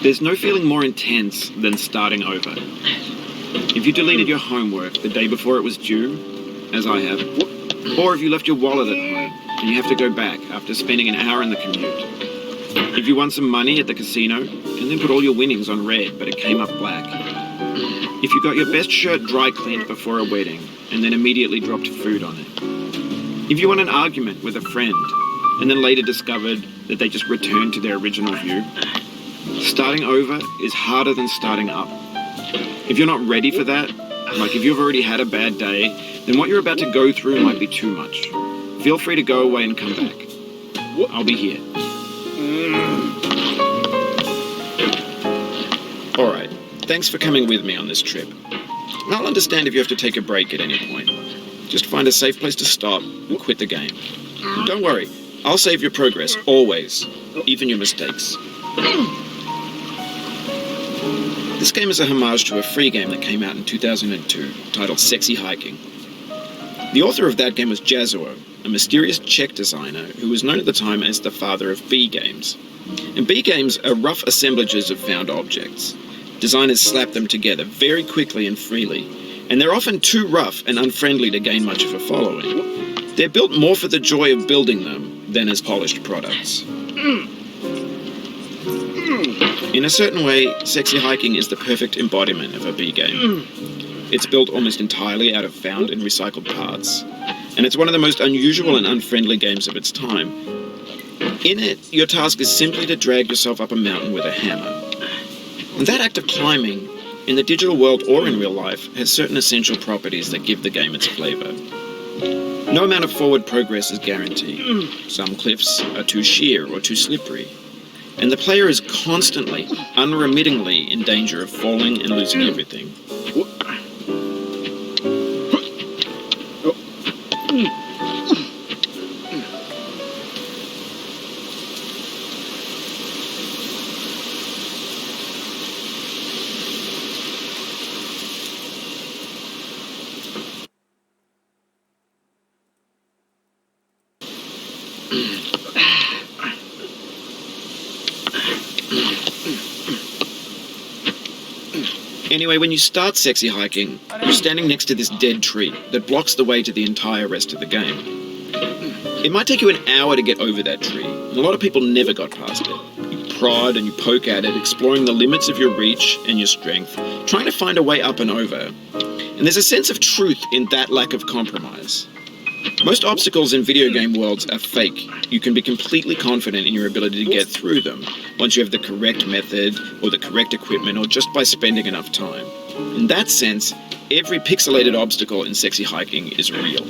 There's no feeling more intense than starting over. If you deleted your homework the day before it was due, as I have, or if you left your wallet at home and you have to go back after spending an hour in the commute. If you won some money at the casino and then put all your winnings on red but it came up black. If you got your best shirt dry cleaned before a wedding and then immediately dropped food on it. If you won an argument with a friend and then later discovered that they just returned to their original view. Starting over is harder than starting up. If you're not ready for that, like if you've already had a bad day, then what you're about to go through might be too much. Feel free to go away and come back. I'll be here. Alright, thanks for coming with me on this trip. I'll understand if you have to take a break at any point. Just find a safe place to stop and quit the game. And don't worry, I'll save your progress, always, even your mistakes. This game is a homage to a free game that came out in 2002, titled Sexy Hiking. The author of that game was Jazuo, a mysterious Czech designer who was known at the time as the father of B-games. And B-games are rough assemblages of found objects. Designers slap them together very quickly and freely, and they're often too rough and unfriendly to gain much of a following. They're built more for the joy of building them than as polished products. In a certain way, Sexy Hiking is the perfect embodiment of a B-game. It's built almost entirely out of found and recycled parts, and it's one of the most unusual and unfriendly games of its time. In it, your task is simply to drag yourself up a mountain with a hammer. And that act of climbing, in the digital world or in real life, has certain essential properties that give the game its flavor. No amount of forward progress is guaranteed. Some cliffs are too sheer or too slippery. And the player is constantly, unremittingly in danger of falling and losing everything. Anyway, when you start Sexy Hiking, you're standing next to this dead tree that blocks the way to the entire rest of the game. It might take you an hour to get over that tree, and a lot of people never got past it. You prod and you poke at it, exploring the limits of your reach and your strength, trying to find a way up and over. And there's a sense of truth in that lack of compromise. Most obstacles in video game worlds are fake. You can be completely confident in your ability to get through them once you have the correct method or the correct equipment or just by spending enough time. In that sense, every pixelated obstacle in Sexy Hiking is real.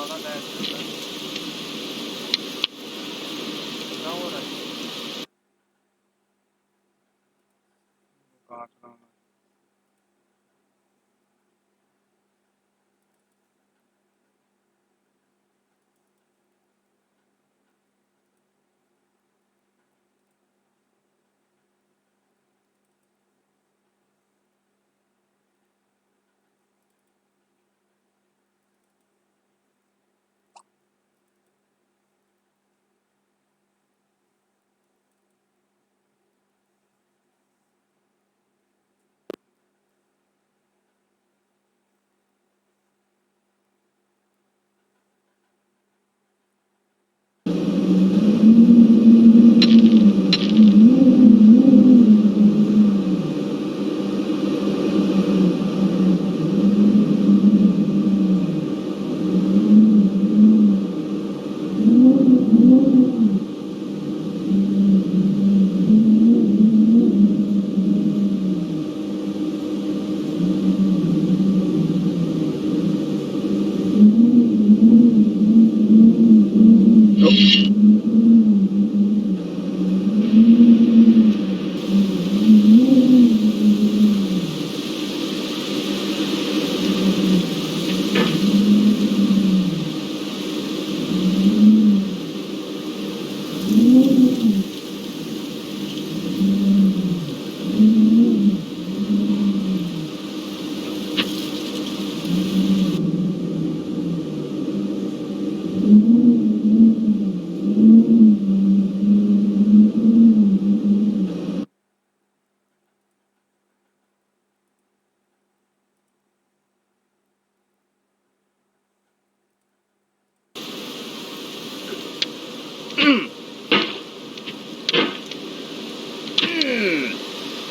đó đen rồi đó. Đâu rồi? God, no.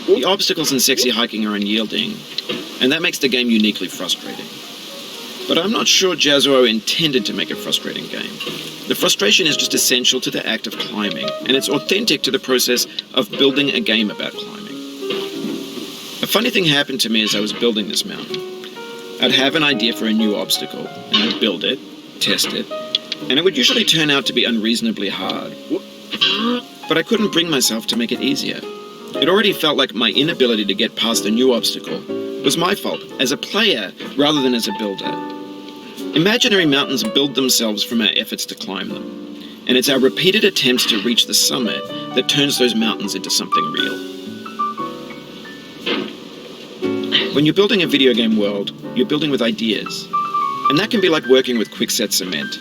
The obstacles in sexy hiking are unyielding, and that makes the game uniquely frustrating. But I'm not sure Jazzuo intended to make a frustrating game. The frustration is just essential to the act of climbing, and it's authentic to the process of building a game about climbing. A funny thing happened to me as I was building this mountain. I'd have an idea for a new obstacle, and I'd build it, test it, and it would usually turn out to be unreasonably hard. But I couldn't bring myself to make it easier. It already felt like my inability to get past a new obstacle was my fault as a player rather than as a builder. Imaginary mountains build themselves from our efforts to climb them, and it's our repeated attempts to reach the summit that turns those mountains into something real. When you're building a video game world, you're building with ideas, and that can be like working with quickset cement.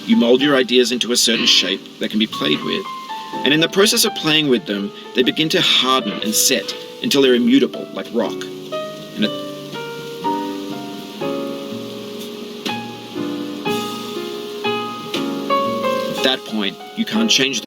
You mold your ideas into a certain shape that can be played with, and in the process of playing with them, they begin to harden and set until they're immutable, like rock. And at that point, you can't change them.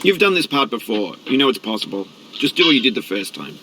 You've done this part before. You know it's possible. Just do what you did the first time.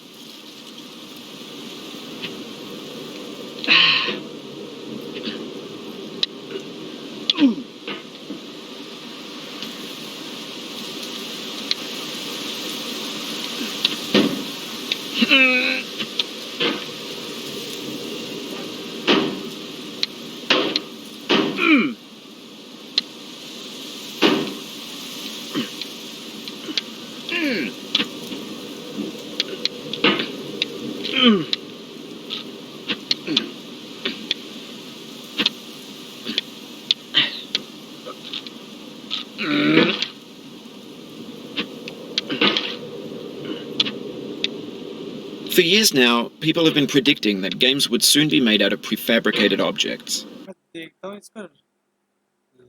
For years now, people have been predicting that games would soon be made out of prefabricated objects. मैं देखता हूँ इसका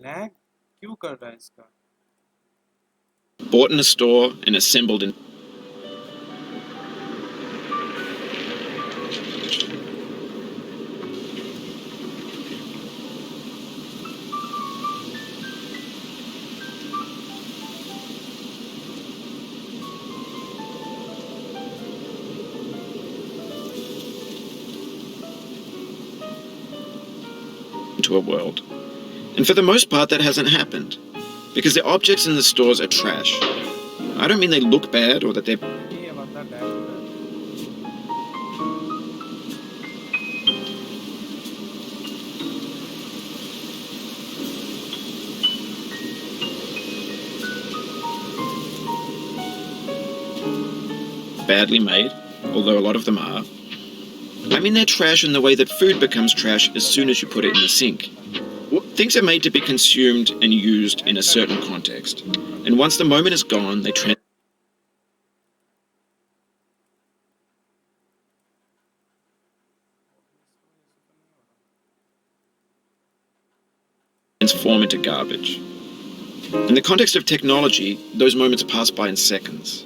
lag क्यों कर रहा है इसका Bought in a store and assembled into a world. And for the most part, that hasn't happened. Because the objects in the stores are trash. I don't mean they look bad or that they're ये बंदा lag कर रहा है badly made, although a lot of them are. I mean they're trash in the way that food becomes trash as soon as you put it in the sink. Things are made to be consumed and used in a certain context. And once the moment is gone, they transform into garbage. In the context of technology, those moments pass by in seconds.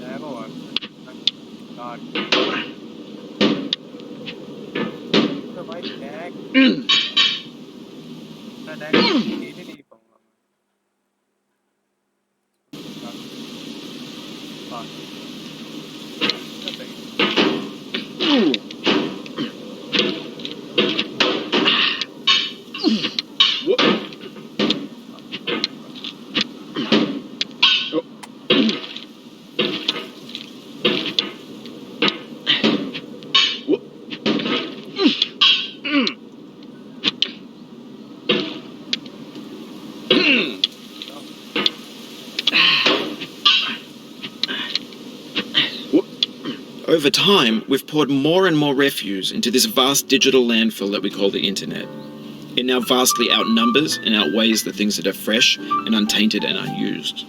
Lag हुआ God तो भाई lag मैं lag खेल ही नहीं पाऊंगा Over time, we've poured more and more refuse into this vast digital landfill that we call the internet. It now vastly outnumbers and outweighs the things that are fresh and untainted and unused.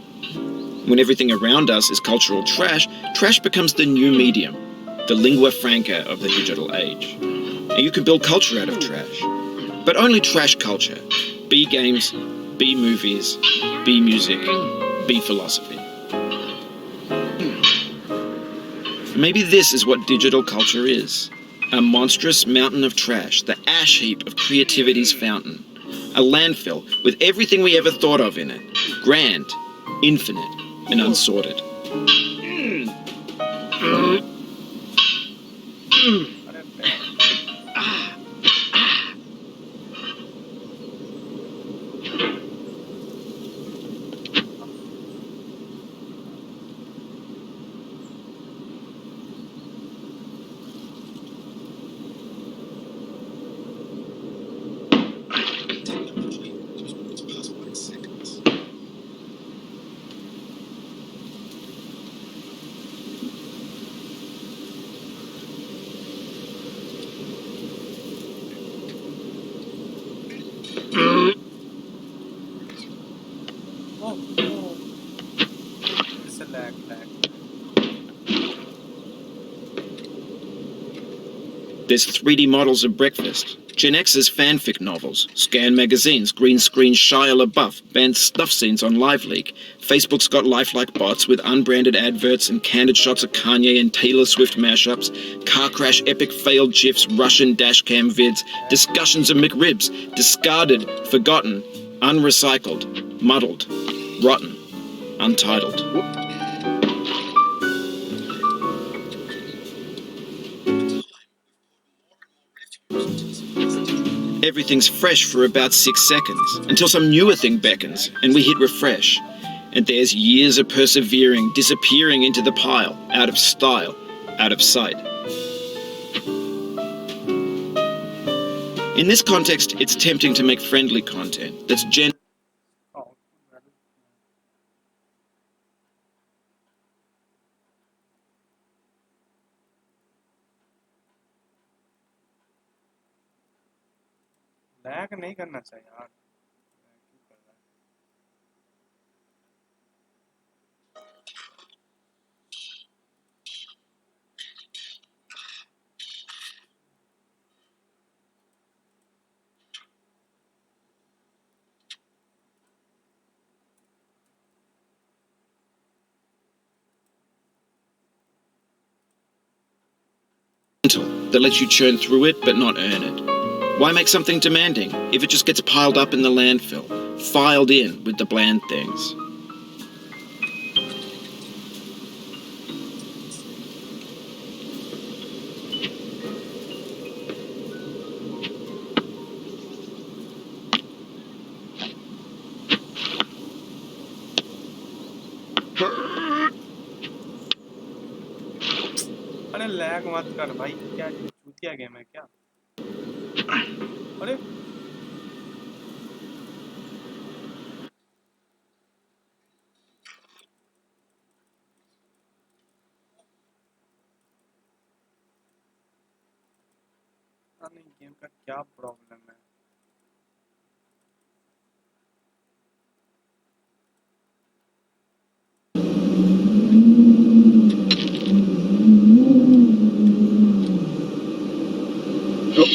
When everything around us is cultural trash, trash becomes the new medium, the lingua franca of the digital age. And you can build culture out of trash. But only trash culture. Be games, be movies, be music, be philosophy. Maybe this is what digital culture is. A monstrous mountain of trash, the ash heap of creativity's fountain. A landfill with everything we ever thought of in it. Grand, infinite, and unsorted. It's a lag. There's 3D models of breakfast. Gen X's fanfic novels, scan magazines, green screen Shia LaBeouf, banned stuff scenes on LiveLeak. Facebook's got lifelike bots with unbranded adverts and candid shots of Kanye and Taylor Swift mashups, car crash epic failed GIFs, Russian dashcam vids, discussions of McRibs, discarded, forgotten, unrecycled, muddled, rotten, untitled. Everything's fresh for about 6 seconds, until some newer thing beckons, and we hit refresh. And there's years of persevering, disappearing into the pile, out of style, out of sight. In this context, it's tempting to make friendly content that's lag नहीं करना चाहिए यार क्यों कर रहा है that lets you churn through it but not earn it. Why make something demanding if it just gets piled up in the landfill, filed in with the bland things? अरे lag मत कर भाई क्या चूतिया गेम है क्या अरे नहीं गेम का क्या प्रॉब्लम है अरे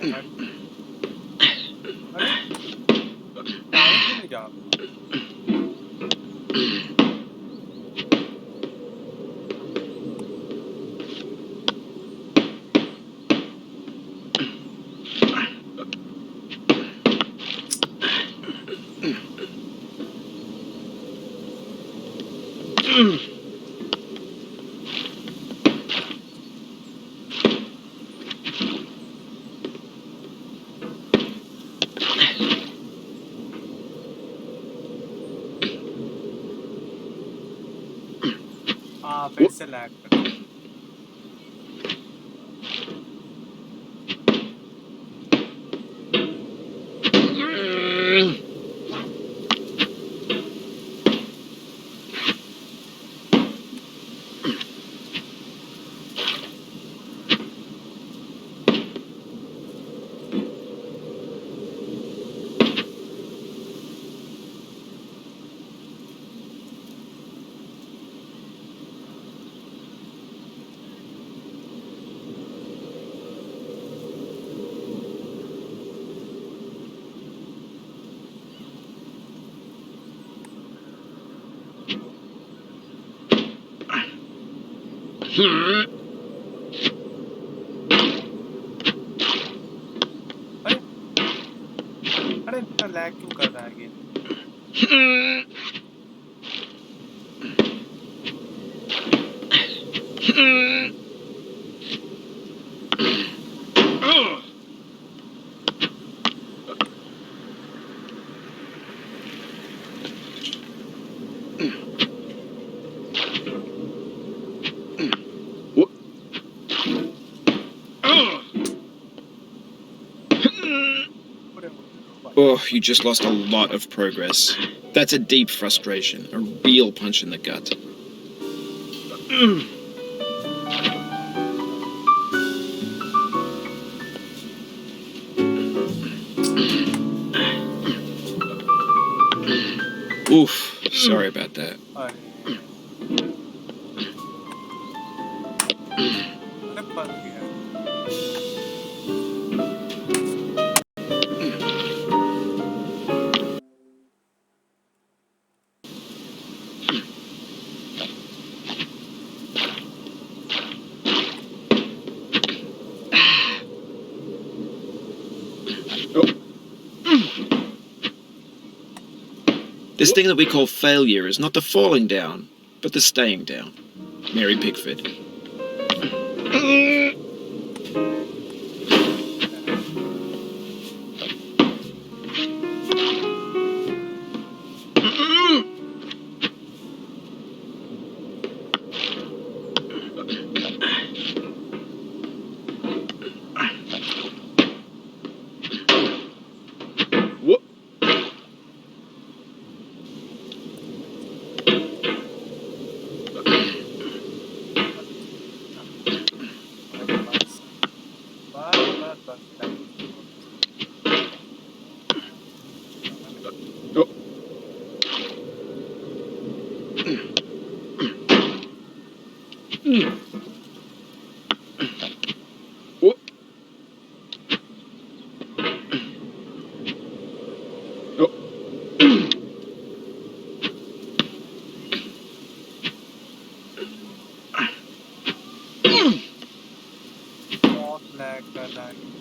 पागल क्यों नहीं जा हाँ फिर से लैग कर अरे इतना लैग क्यों कर रहा है game? Oh, you just lost a lot of progress. That's a deep frustration, a real punch in the gut. Oof, sorry about that. अरे अरे फंस गया। This thing that we call failure is not the falling down, but the staying down. Mary Pickford. Whoop. बार-बार बस time. Oh. Whoop. Oh. बहुत lag कर रहा है।